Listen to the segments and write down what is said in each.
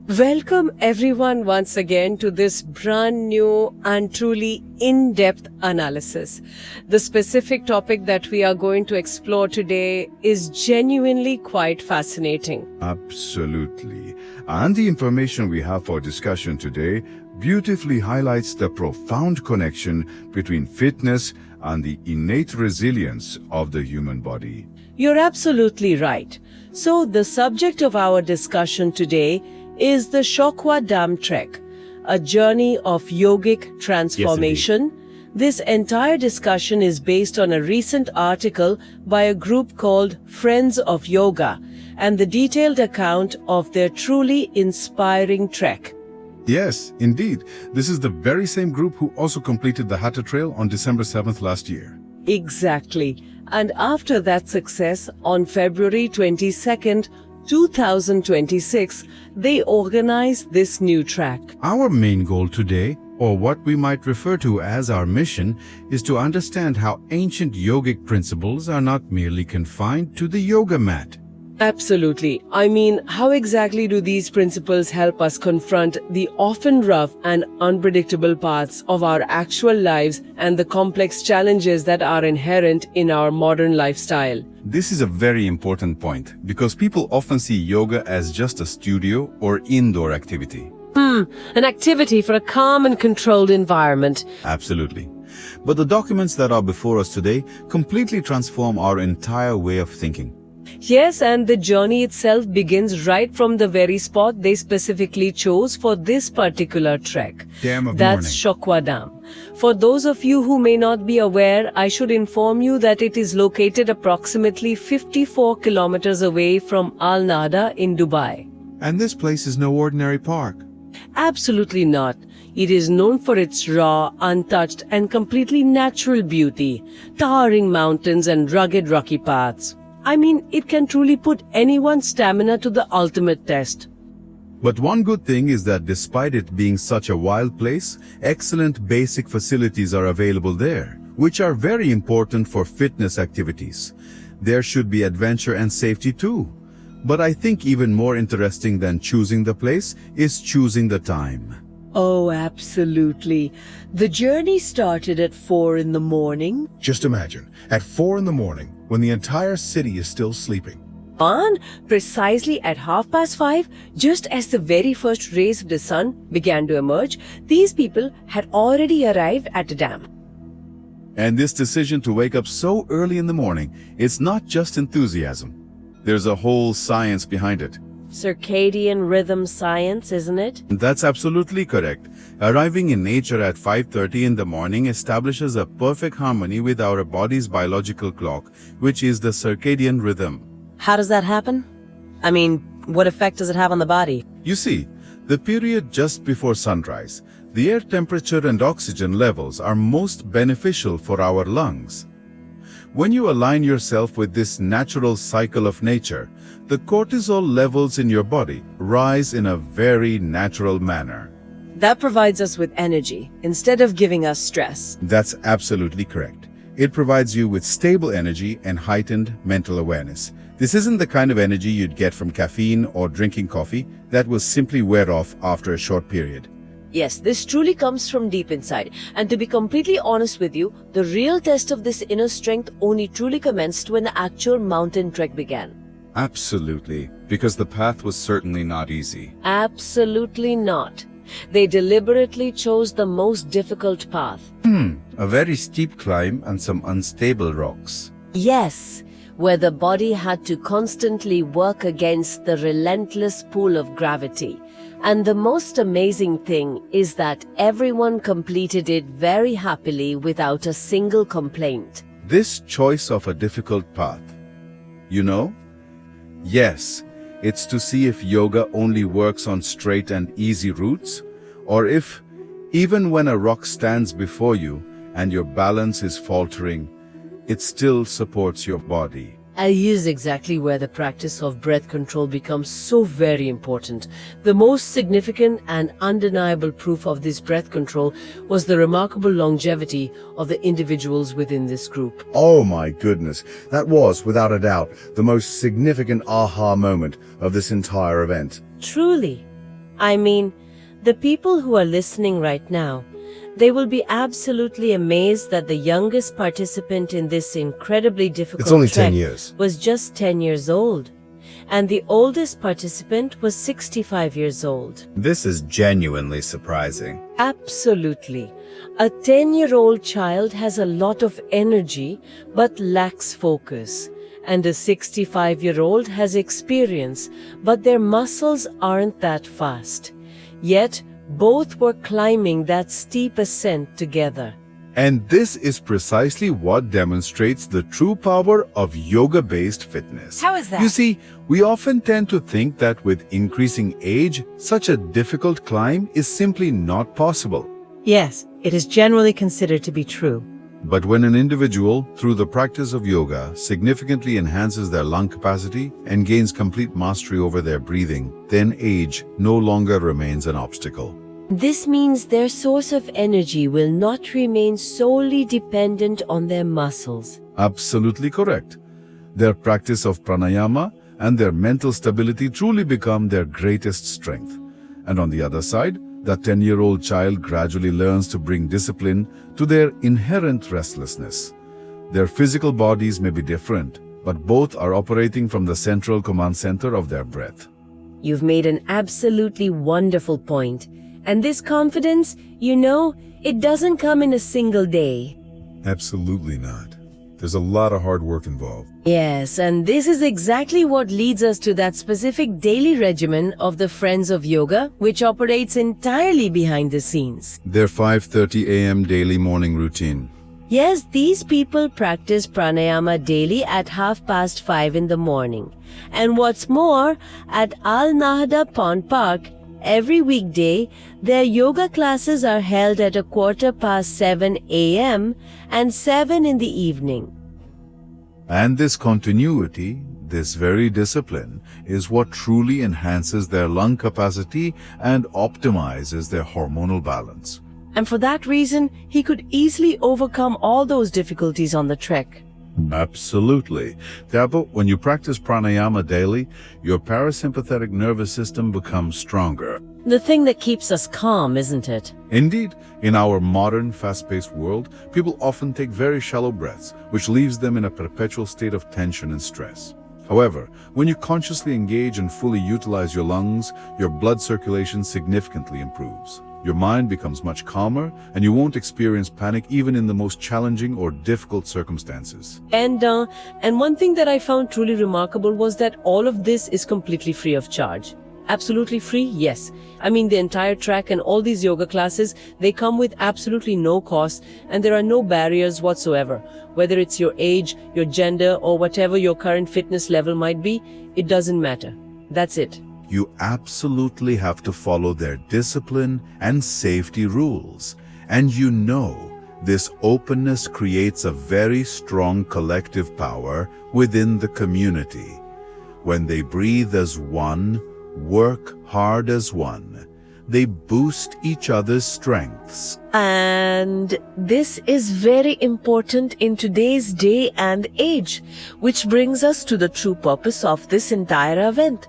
Welcome everyone once again to this brand new and truly in-depth analysis. The specific topic that we are going to explore today is genuinely quite fascinating. Absolutely. And the information we have for discussion today beautifully highlights the profound connection between fitness and the innate resilience of the human body. You're absolutely right. So the subject of our discussion today is the Shawkhwa Dam Trek, a journey of yogic transformation. This entire discussion is based on a recent article by a group called Friends of Yoga and the detailed account of their truly inspiring trek. Yes, indeed. This is the very same group who also completed the Hatta Trail on December 7th last year. Exactly. And after that success, on February 22nd, 2026, they organized this new track. Our main goal today, or what we might refer to as our mission, is to understand how ancient yogic principles are not merely confined to the yoga mat. Absolutely. I mean, how exactly do these principles help us confront the often rough and unpredictable paths of our actual lives and the complex challenges that are inherent in our modern lifestyle? This is a very important point because people often see yoga as just a studio or indoor activity. An activity for a calm and controlled environment. Absolutely. But the documents that are before us today completely transform our entire way of thinking. Yes, and the journey itself begins right from the very spot they specifically chose for this particular trek. Dam of That's Shawkhwa Dam. For those of you who may not be aware, I should inform you that it is located approximately 54 kilometers away from Al Nahda in Dubai. And this place is no ordinary park. Absolutely not. It is known for its raw, untouched and completely natural beauty, towering mountains and rugged rocky paths. I mean, it can truly put anyone's stamina to the ultimate test. But one good thing is that despite it being such a wild place, excellent basic facilities are available there, which are very important for fitness activities. There should be adventure and safety too. But I think even more interesting than choosing the place is choosing the time. Oh, absolutely. The journey started at 4 in the morning. Just imagine, at 4 in the morning, when the entire city is still sleeping. And precisely at 5:30, just as the very first rays of the sun began to emerge, these people had already arrived at the dam. And this decision to wake up so early in the morning, it's not just enthusiasm. There's a whole science behind it. Circadian rhythm science, isn't it? That's absolutely correct. Arriving in nature at 5:30 in the morning establishes a perfect harmony with our body's biological clock, which is the circadian rhythm. How does that happen? I mean, what effect does it have on the body? You see, the period just before sunrise, the air temperature and oxygen levels are most beneficial for our lungs. When you align yourself with this natural cycle of nature, the cortisol levels in your body rise in a very natural manner. That provides us with energy instead of giving us stress. That's absolutely correct. It provides you with stable energy and heightened mental awareness. This isn't the kind of energy you'd get from caffeine or drinking coffee that will simply wear off after a short period. Yes, this truly comes from deep inside. And to be completely honest with you, the real test of this inner strength only truly commenced when the actual mountain trek began. Absolutely, because the path was certainly not easy. Absolutely not. They deliberately chose the most difficult path. A very steep climb and some unstable rocks. Yes, where the body had to constantly work against the relentless pull of gravity. And the most amazing thing is that everyone completed it very happily without a single complaint. This choice of a difficult path, you know? Yes, it's to see if yoga only works on straight and easy routes, or if, even when a rock stands before you and your balance is faltering, it still supports your body. Is exactly where the practice of breath control becomes so very important. The most significant and undeniable proof of this breath control was the remarkable longevity of the individuals within this group. Oh my goodness, that was, without a doubt, the most significant aha moment of this entire event. Truly. I mean, the people who are listening right now, they will be absolutely amazed that the youngest participant in this incredibly difficult It's only 10 trek years. was just 10 years old. And the oldest participant was 65 years old. This is genuinely surprising. Absolutely. A 10-year-old child has a lot of energy but lacks focus. And a 65-year-old has experience, but their muscles aren't that fast. Yet, both were climbing that steep ascent together. And this is precisely what demonstrates the true power of yoga-based fitness. How is that? You see, we often tend to think that with increasing age, such a difficult climb is simply not possible. Yes, it is generally considered to be true. But when an individual, through the practice of yoga, significantly enhances their lung capacity and gains complete mastery over their breathing, then age no longer remains an obstacle. This means their source of energy will not remain solely dependent on their muscles. Absolutely correct. Their practice of pranayama and their mental stability truly become their greatest strength. And on the other side, the 10-year-old child gradually learns to bring discipline to their inherent restlessness. Their physical bodies may be different, but both are operating from the central command center of their breath. You've made an absolutely wonderful point. And this confidence, it doesn't come in a single day. Absolutely not. There's a lot of hard work involved. Yes, and this is exactly what leads us to that specific daily regimen of the Friends of Yoga, which operates entirely behind the scenes. Their 5:30 a.m. daily morning routine. Yes, these people practice pranayama daily at 5:30 in the morning. And what's more, at Al Nahda Pond Park, every weekday, their yoga classes are held at 7:15 a.m. and 7 in the evening. And this continuity, this very discipline, is what truly enhances their lung capacity and optimizes their hormonal balance. And for that reason, he could easily overcome all those difficulties on the trek. Absolutely. Therefore, when you practice pranayama daily, your parasympathetic nervous system becomes stronger. The thing that keeps us calm, isn't it? Indeed, in our modern, fast-paced world, people often take very shallow breaths, which leaves them in a perpetual state of tension and stress. However, when you consciously engage and fully utilize your lungs, your blood circulation significantly improves. Your mind becomes much calmer, and you won't experience panic even in the most challenging or difficult circumstances. And one thing that I found truly remarkable was that all of this is completely free of charge. Absolutely free? Yes. I mean, the entire track and all these yoga classes, they come with absolutely no cost, and there are no barriers whatsoever. Whether it's your age, your gender, or whatever your current fitness level might be, it doesn't matter. That's it. You absolutely have to follow their discipline and safety rules. And this openness creates a very strong collective power within the community. When they breathe as one, work hard as one, they boost each other's strengths. And this is very important in today's day and age, which brings us to the true purpose of this entire event.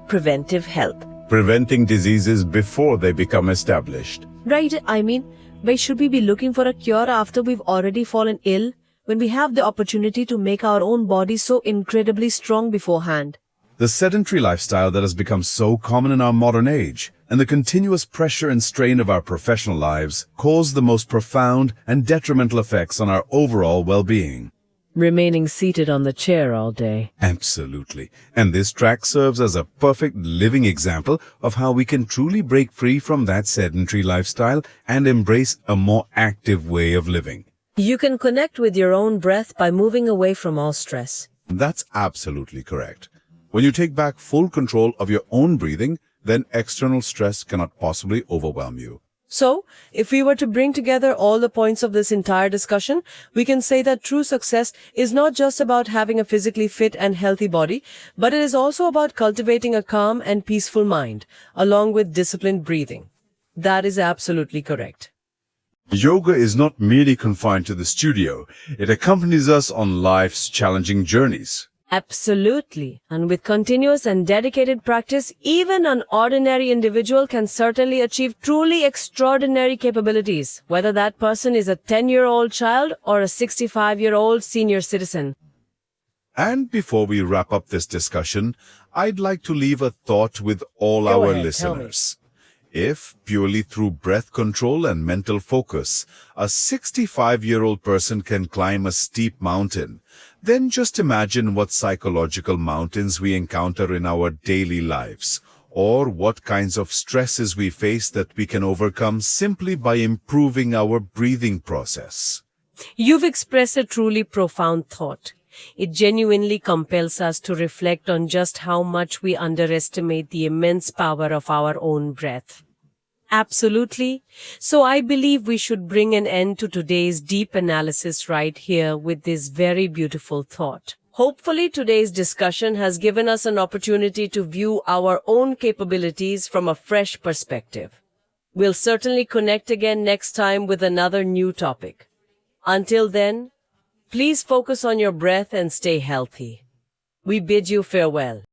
Preventive health. Preventing diseases before they become established. Right, I mean, why should we be looking for a cure after we've already fallen ill, when we have the opportunity to make our own bodies so incredibly strong beforehand? The sedentary lifestyle that has become so common in our modern age, and the continuous pressure and strain of our professional lives, cause the most profound and detrimental effects on our overall well-being. Remaining seated on the chair all day. Absolutely. And this track serves as a perfect living example of how we can truly break free from that sedentary lifestyle and embrace a more active way of living. You can connect with your own breath by moving away from all stress. That's absolutely correct. When you take back full control of your own breathing, then external stress cannot possibly overwhelm you. So, if we were to bring together all the points of this entire discussion, we can say that true success is not just about having a physically fit and healthy body, but it is also about cultivating a calm and peaceful mind, along with disciplined breathing. That is absolutely correct. Yoga is not merely confined to the studio. It accompanies us on life's challenging journeys. Absolutely. And with continuous and dedicated practice, even an ordinary individual can certainly achieve truly extraordinary capabilities, whether that person is a 10-year-old child or a 65-year-old senior citizen. And before we wrap up this discussion, I'd like to leave a thought with all Go our ahead, tell me. listeners. If, purely through breath control and mental focus, a 65-year-old person can climb a steep mountain, then just imagine what psychological mountains we encounter in our daily lives, or what kinds of stresses we face that we can overcome simply by improving our breathing process. You've expressed a truly profound thought. It genuinely compels us to reflect on just how much we underestimate the immense power of our own breath. Absolutely. So I believe we should bring an end to today's deep analysis right here with this very beautiful thought. Hopefully today's discussion has given us an opportunity to view our own capabilities from a fresh perspective. We'll certainly connect again next time with another new topic. Until then, please focus on your breath and stay healthy. We bid you farewell.